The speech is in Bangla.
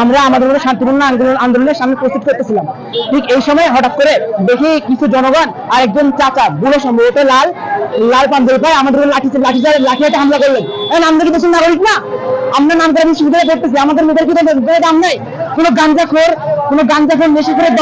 আমরা আমাদের মধ্যে শান্তিপূর্ণ আন্দোলনের সামনে প্রস্তুত করতেছিলাম। ঠিক এই সময় হঠাৎ করে দেখি কিছু জনগণ আর একজন চাচা বুড়ো সম্ভবত লাল পাঞ্জাবি পায় আমাদের লাঠিতে হামলা করলেন। আমরা কি দেশের নাগরিক না? আমরা নামকরণ বিশ্ববিদ্যালয়ে পড়তেছি, আমাদের মেয়েদের কি দাম নাই? কোনো গাঞ্জাখোর নেশা করে